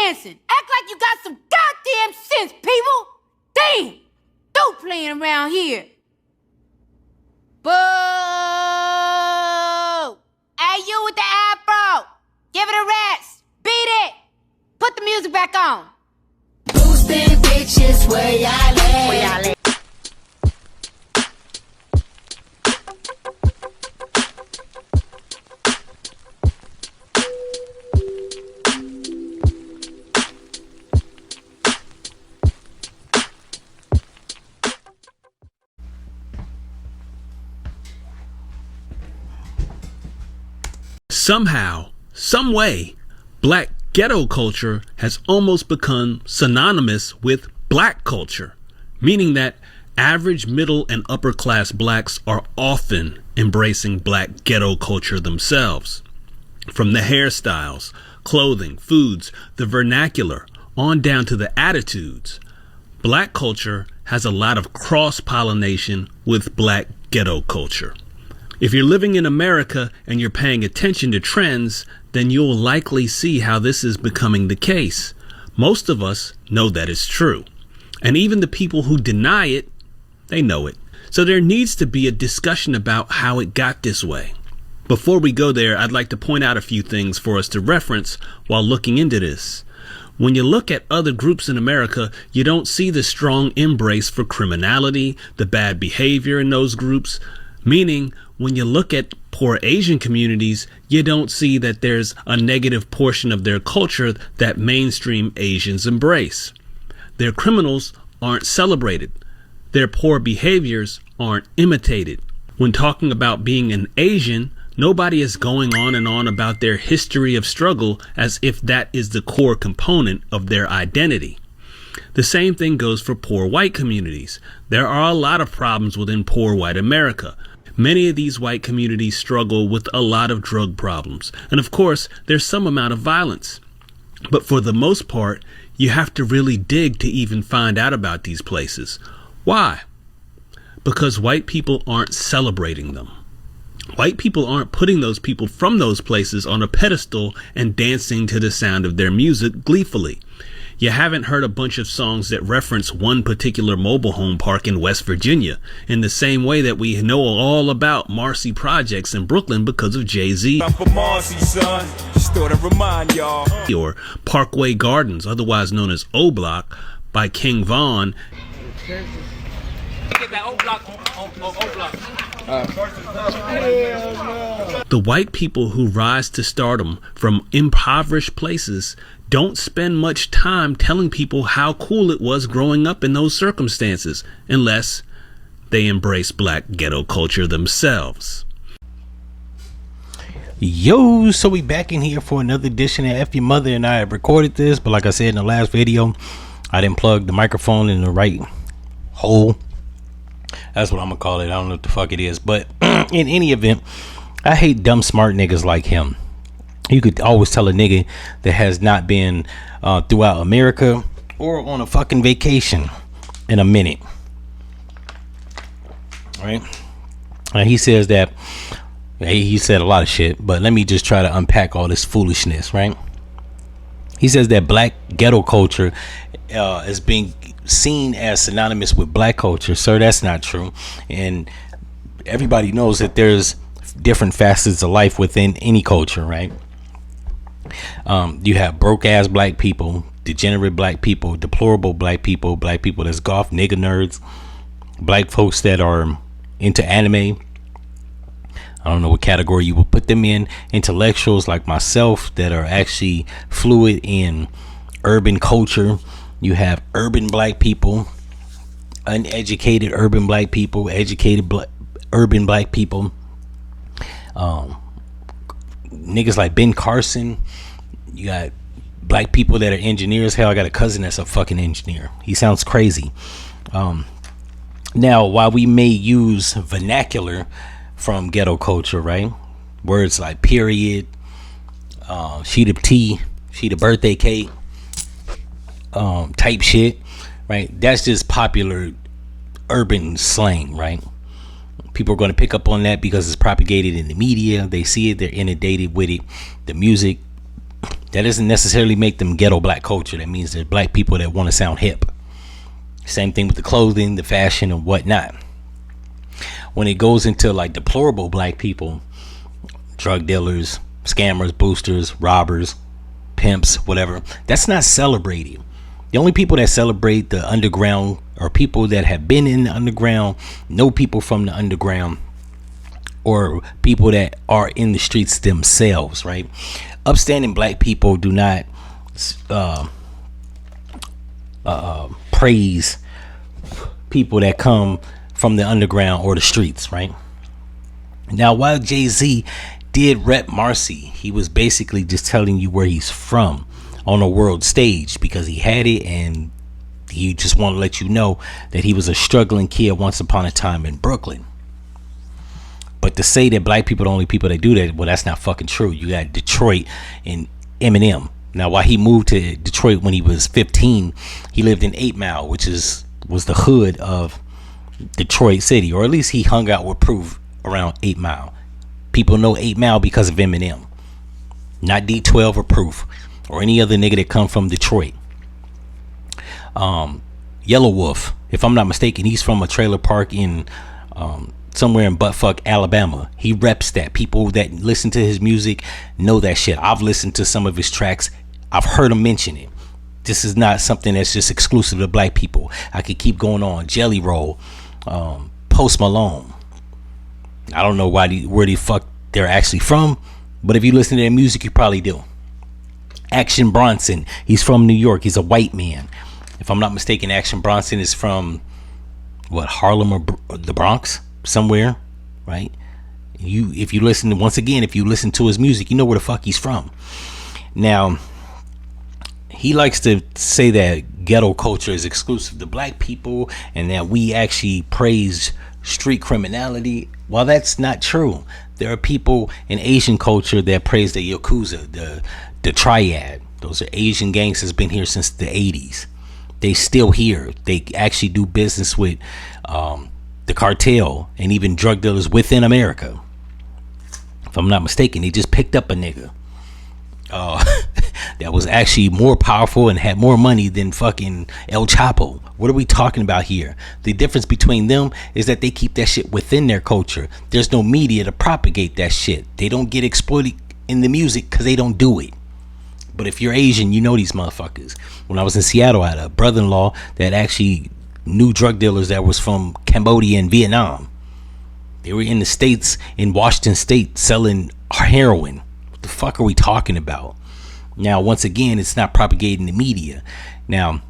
dancing. Act like you got some goddamn sense, people. Damn. Don't playing around here. Boo! Hey, you with the afro. Give it a rest. Beat it. Put the music back on. Who's them bitches where y'all at? Somehow, some way, black ghetto culture has almost become synonymous with black culture, meaning that average middle and upper class blacks are often embracing black ghetto culture themselves. From the hairstyles, clothing, foods, the vernacular, on down to the attitudes, black culture has a lot of cross-pollination with black ghetto culture. If you're living in America and you're paying attention to trends, then you'll likely see how this is becoming the case. Most of us know that it's true. And even the people who deny it, they know it. So there needs to be a discussion about how it got this way. Before we go there, I'd like to point out a few things for us to reference while looking into this. When you look at other groups in America, you don't see the strong embrace for criminality, the bad behavior in those groups, meaning when you look at poor Asian communities, you don't see that there's a negative portion of their culture that mainstream Asians embrace. Their criminals aren't celebrated. Their poor behaviors aren't imitated. When talking about being an Asian, nobody is going on and on about their history of struggle as if that is the core component of their identity. The same thing goes for poor white communities. There are a lot of problems within poor white America. Many of these white communities struggle with a lot of drug problems. And of course, there's some amount of violence. But for the most part, you have to really dig to even find out about these places. Why? Because white people aren't celebrating them. White people aren't putting those people from those places on a pedestal and dancing to the sound of their music gleefully. You haven't heard a bunch of songs that reference one particular mobile home park in West Virginia, in the same way that we know all about Marcy Projects in Brooklyn because of Jay-Z. I'm from Marcy, son. Just thought I'd remind y'all. Or Parkway Gardens, otherwise known as O Block, by King Von. Get that O Block on O Block. The white people who rise to stardom from impoverished places don't spend much time telling people how cool it was growing up in those circumstances, unless they embrace black ghetto culture themselves. Yo, so we back in here for another edition of F-ya-Motha, and I have recorded this, but like I said in the last video, I didn't plug the microphone in the right hole. That's what I'm gonna call it. I don't know what the fuck it is, but in any event, I hate dumb smart niggas like him. You could always tell a nigga that has not been throughout America or on a fucking vacation in a minute, right? He says that he said a lot of shit, but let me just try to unpack all this foolishness, right? He says that black ghetto culture is being seen as synonymous with black culture. Sir, that's not true. And everybody knows that there's different facets of life within any culture, right? You have broke ass black people, degenerate black people, deplorable black people that's golf nigga nerds, black folks that are into anime. I don't know what category you would put them in. Intellectuals like myself that are actually fluid in urban culture. You have urban black people, uneducated urban black people, educated urban black people. Niggas like Ben Carson. You got black people that are engineers. Hell, I got a cousin that's a fucking engineer. He sounds crazy. Now, while we may use vernacular from ghetto culture, right? Words like period, she the tea, she the birthday cake, type shit, right? That's just popular urban slang, right? People are going to pick up on that because it's propagated in the media. They see it, they're inundated with it. The music, That doesn't necessarily make them ghetto black culture. That means they're black people that want to sound hip. Same thing with the clothing, the fashion, and whatnot. When it goes into like deplorable black people, drug dealers, scammers, boosters, robbers, pimps, whatever, that's not celebrating. The only people that celebrate the underground are people that have been in the underground, know people from the underground, or people that are in the streets themselves, right? Upstanding black people do not praise people that come from the underground or the streets, right? Now, while Jay-Z did rep Marcy, he was basically just telling you where he's from on a world stage because he had it, and he just want to let you know that he was a struggling kid once upon a time in Brooklyn. But to say that black people are the only people that do that, well, that's not fucking true. You got Detroit and Eminem. Now, while he moved to Detroit when he was 15, he lived in 8 Mile, which was the hood of Detroit City, or at least he hung out with Proof around 8 Mile. People know 8 Mile because of Eminem, not D12 or Proof or any other nigga that come from Detroit. Yellow Wolf, if I'm not mistaken, he's from a trailer park in somewhere in buttfuck Alabama. He reps that. People that listen to his music know that shit. I've listened to some of his tracks. I've heard him mention it. This is not something that's just exclusive to black people. I could keep going on. Jelly Roll, Post Malone. I don't know where the fuck they're actually from, but if you listen to their music, you probably do. Action Bronson, he's from New York. He's a white man. If I'm not mistaken, Action Bronson is from Harlem or the Bronx, somewhere, right? If you listen to his music, you know where the fuck he's from. Now, he likes to say that ghetto culture is exclusive to black people and that we actually praise street criminality. Well, that's not true. There are people in Asian culture that praise the Yakuza, the Triad. Those are Asian gangs that's been here since the 80s. They still here. They actually do business with the cartel and even drug dealers within America. If I'm not mistaken, they just picked up a nigga that was actually more powerful and had more money than fucking El Chapo. What are we talking about here? The difference between them is that they keep that shit within their culture. There's no media to propagate that shit. They don't get exploited in the music because they don't do it. But if you're Asian, you know these motherfuckers. When I was in Seattle, I had a brother-in-law that actually knew drug dealers that was from Cambodia and Vietnam. They were in the States, in Washington State, selling heroin. What the fuck are we talking about? Now, once again, it's not propagating the media. Now,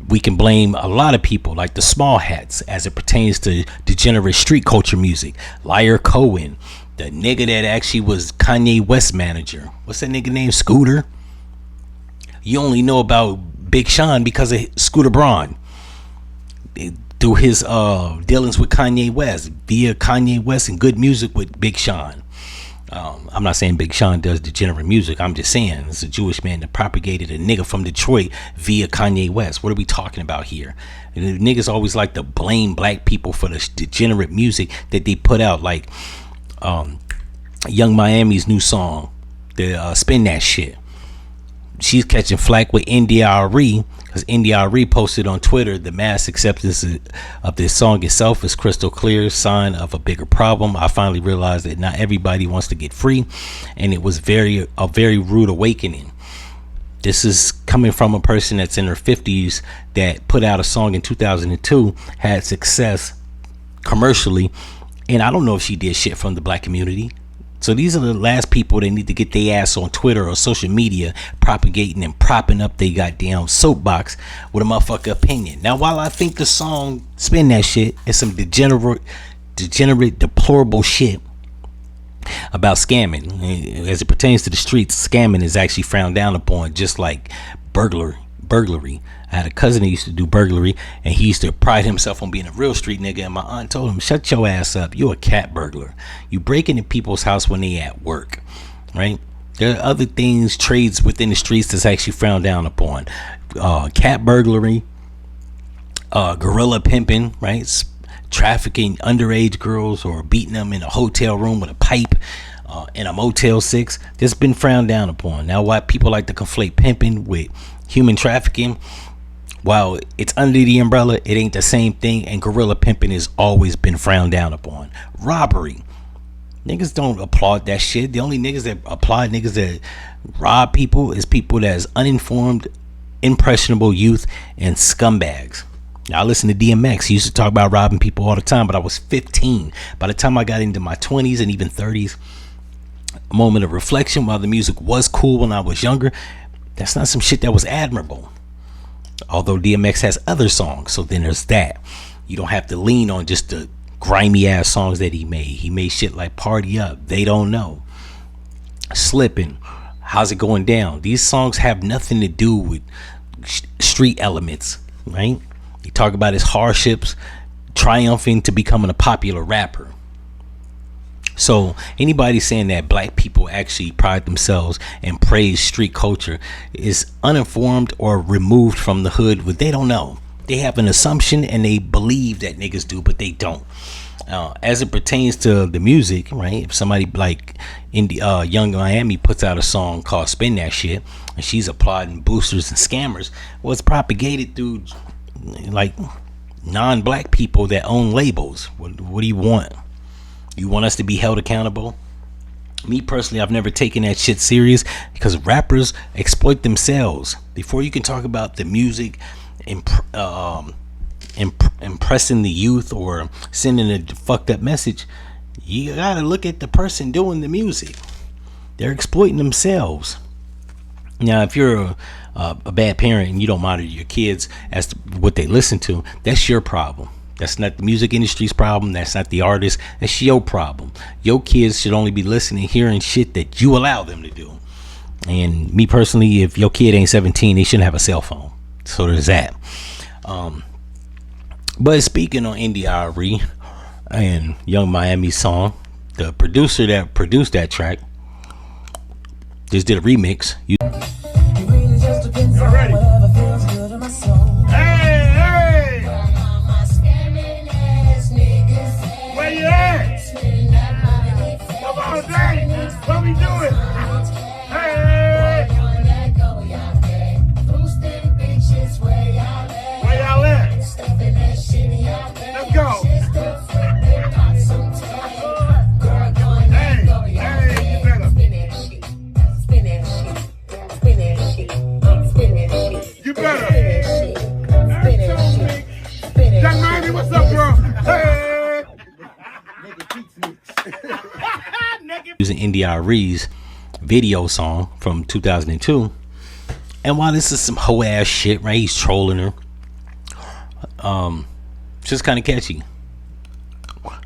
we can blame a lot of people, like the small hats, as it pertains to degenerate street culture music. Liar Cohen, the nigga that actually was Kanye West manager. What's that nigga name? Scooter? You only know about Big Sean because of Scooter Braun. Through his dealings with Kanye West, via Kanye West and good music with Big Sean. I'm not saying Big Sean does degenerate music. I'm just saying it's a Jewish man that propagated a nigga from Detroit via Kanye West. What are we talking about here? And the niggas always like to blame black people for the degenerate music that they put out, like Young Miami's new song, the Spin That Shit. She's catching flack with India Arie because India Arie posted on Twitter the mass acceptance of this song itself is crystal clear sign of a bigger problem. I finally realized that not everybody wants to get free, and it was a very rude awakening. This is coming from a person that's in her 50s that put out a song in 2002, had success commercially, and I don't know if she did shit from the black community. So these are the last people that need to get their ass on Twitter or social media propagating and propping up their goddamn soapbox with a motherfucker opinion. Now, while I think the song Spin That Shit is some degenerate, deplorable shit about scamming, as it pertains to the streets, scamming is actually frowned down upon, just like burglary. I had a cousin that used to do burglary, and he used to pride himself on being a real street nigga, and my aunt told him, shut your ass up, you a cat burglar. You break into people's house when they at work, right? There are other things, trades within the streets that's actually frowned down upon. Cat burglary, gorilla pimping, right? Trafficking underage girls or beating them in a hotel room with a pipe. in a Motel 6. That's been frowned down upon. Now, why people like to conflate pimping with human trafficking, while it's under the umbrella, it ain't the same thing. And guerrilla pimping has always been frowned down upon. Robbery, niggas don't applaud that shit. The only niggas that applaud niggas that rob people is people that's uninformed, impressionable youth, and scumbags. Now, I listen to DMX. He used to talk about robbing people all the time, but I was 15. By the time I got into my 20s and even 30s, a moment of reflection, while the music was cool when I was younger, that's not some shit that was admirable. Although DMX has other songs, so then there's that. You don't have to lean on just the grimy ass songs that he made. He made shit like Party Up, They Don't Know, Slippin', How's It Going Down. These songs have nothing to do with street elements, right? He talk about his hardships, triumphing to becoming a popular rapper. So anybody saying that black people actually pride themselves and praise street culture is uninformed or removed from the hood. But they don't know. They have an assumption and they believe that niggas do, but they don't. As it pertains to the music, right? If somebody like Young Miami puts out a song called "Spin That Shit" and she's applauding boosters and scammers, well, it's propagated through like non-black people that own labels. What do you want? You want us to be held accountable? Me personally, I've never taken that shit serious because rappers exploit themselves. Before you can talk about the music impressing the youth or sending a fucked up message, you gotta look at the person doing the music. They're exploiting themselves. Now, if you're a bad parent and you don't monitor your kids as to what they listen to, that's your problem. That's not the music industry's problem. That's not the artist. That's your problem. Your kids should only be listening, hearing shit that you allow them to do. And me personally, if your kid ain't 17, they shouldn't have a cell phone. So there's that. But speaking on India Arie and Young Miami's song, the producer that produced that track just did a remix. Ready? Where you at? Come on, Daddy. What we doing? Hey! Where y'all at? Let's go. Hey, you better. You better. Young Miami, what's up, bro? Hey! Using India Arie's video song from 2002, and while this is some hoe ass shit, right? He's trolling her. Just kind of catchy.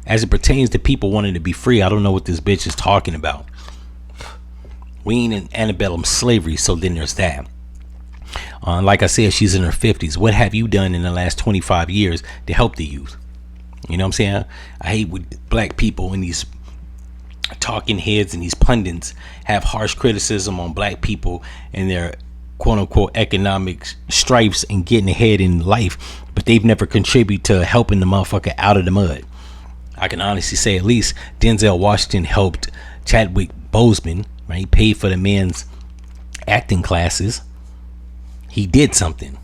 As it pertains to people wanting to be free, I don't know what this bitch is talking about. We ain't in antebellum slavery, so then there's that. Like I said, she's in her 50s. What have you done in the last 25 years to help the youth? You know what I'm saying? I hate when black people and these talking heads and these pundits have harsh criticism on black people and their quote unquote economic stripes and getting ahead in life, but they've never contributed to helping the motherfucker out of the mud. I can honestly say at least Denzel Washington helped Chadwick Boseman, right? He paid for the man's acting classes. He did something.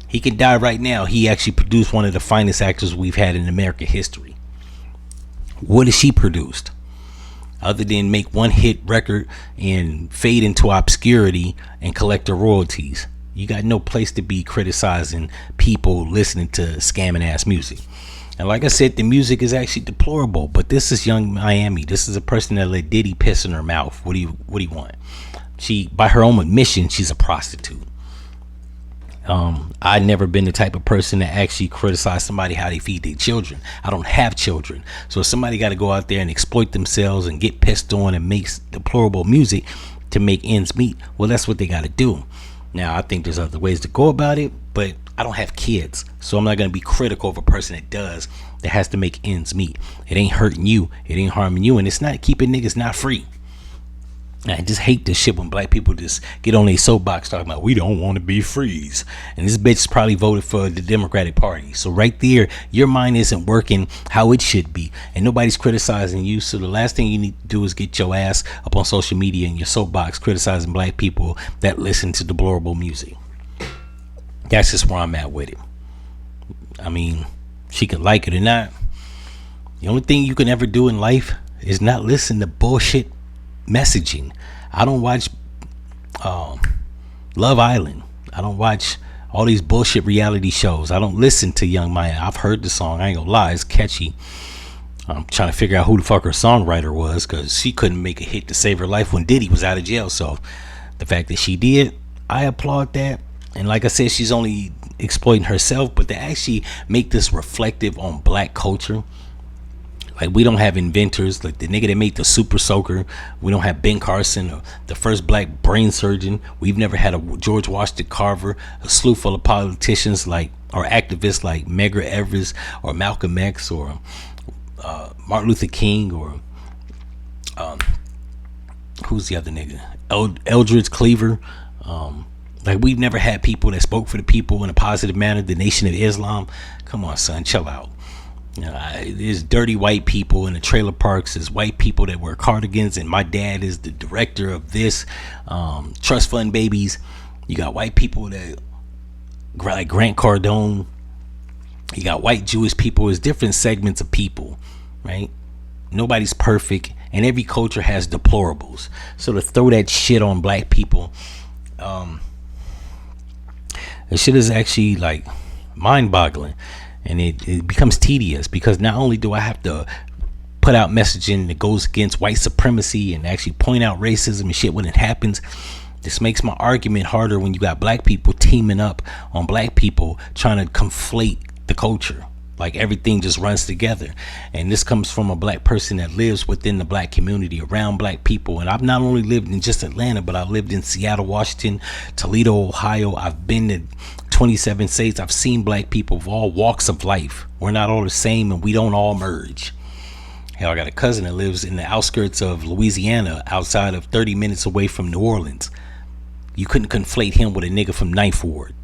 He could die right now. He actually produced one of the finest actors we've had in American history. What has she produced? Other than make one hit record and fade into obscurity and collect the royalties. You got no place to be criticizing people listening to scamming ass music. And like I said, the music is actually deplorable, but this is Young Miami. This is a person that let Diddy piss in her mouth. What do you want? She, by her own admission, she's a prostitute. I've never been the type of person to actually criticize somebody how they feed their children. I don't have children. So if somebody got to go out there and exploit themselves and get pissed on and make deplorable music to make ends meet, well, that's what they got to do. Now, I think there's other ways to go about it, but I don't have kids. So I'm not going to be critical of a person that does, that has to make ends meet. It ain't hurting you. It ain't harming you. And it's not keeping niggas not free. I just hate this shit when black people just get on their soapbox talking about we don't want to be freeze. And this bitch probably voted for the Democratic Party. So right there, your mind isn't working how it should be. And nobody's criticizing you. So the last thing you need to do is get your ass up on social media and your soapbox criticizing black people that listen to deplorable music. That's just where I'm at with it. I mean, she can like it or not. The only thing you can ever do in life is not listen to bullshit messaging. I don't watch Love Island. I don't watch all these bullshit reality shows. I don't listen to Young Maya. I've heard the song. I ain't gonna lie, it's catchy. I'm trying to figure out who the fuck her songwriter was, because she couldn't make a hit to save her life when Diddy was out of jail. So the fact that she did, I applaud that. And like I said, she's only exploiting herself, but to actually make this reflective on black culture. Like, we don't have inventors like the nigga that made the super soaker. We don't have Ben Carson, or the first black brain surgeon. We've never had a George Washington Carver, a slew full of politicians like, or activists like Medgar Evers or Malcolm X or Martin Luther King or who's the other nigga? Eldridge Cleaver. Like, we've never had people that spoke for the people in a positive manner. The Nation of Islam. Come on, son, chill out. You know, there's dirty white people in the trailer parks. There's white people that wear cardigans, and my dad is the director of this trust fund babies. You got white people that like Grant Cardone. You got white Jewish people. There's different segments of people, right? Nobody's perfect, and every culture has deplorables. So to throw that shit on black people, that shit is actually like mind-boggling. And it becomes tedious, because not only do I have to put out messaging that goes against white supremacy and actually point out racism and shit when it happens, this makes my argument harder when you got black people teaming up on black people trying to conflate the culture. Like, everything just runs together. And this comes from a black person that lives within the black community, around black people. And I've not only lived in just Atlanta, but I've lived in Seattle, Washington, Toledo, Ohio. I've been to 27 states. I've seen black people of all walks of life. We're not all the same, and we don't all merge. Hell, I got a cousin that lives in the outskirts of Louisiana, outside of 30 minutes away from New Orleans. You couldn't conflate him with a nigga from Ninth Ward.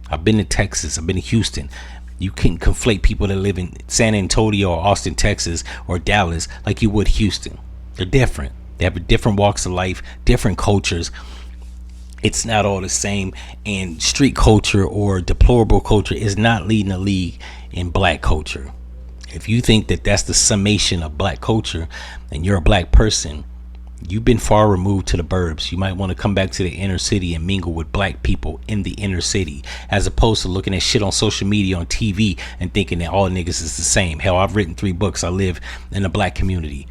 I've been to Texas. I've been to Houston. You can't conflate people that live in San Antonio or Austin, Texas, or Dallas like you would Houston. They're different. They have different walks of life, different cultures. It's not all the same. And street culture or deplorable culture is not leading the league in black culture. If you think that that's the summation of black culture and you're a black person, you've been far removed to the burbs. You might want to come back to the inner city and mingle with black people in the inner city, as opposed to looking at shit on social media, on TV, and thinking that all niggas is the same. Hell, I've written 3 books. I live in a black community.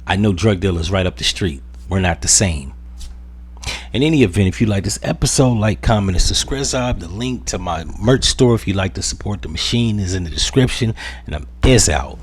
I know drug dealers right up the street. We're not the same. In any event, if you like this episode, like, comment, and subscribe. The link to my merch store, if you'd like to support the machine, is in the description. And I'm out.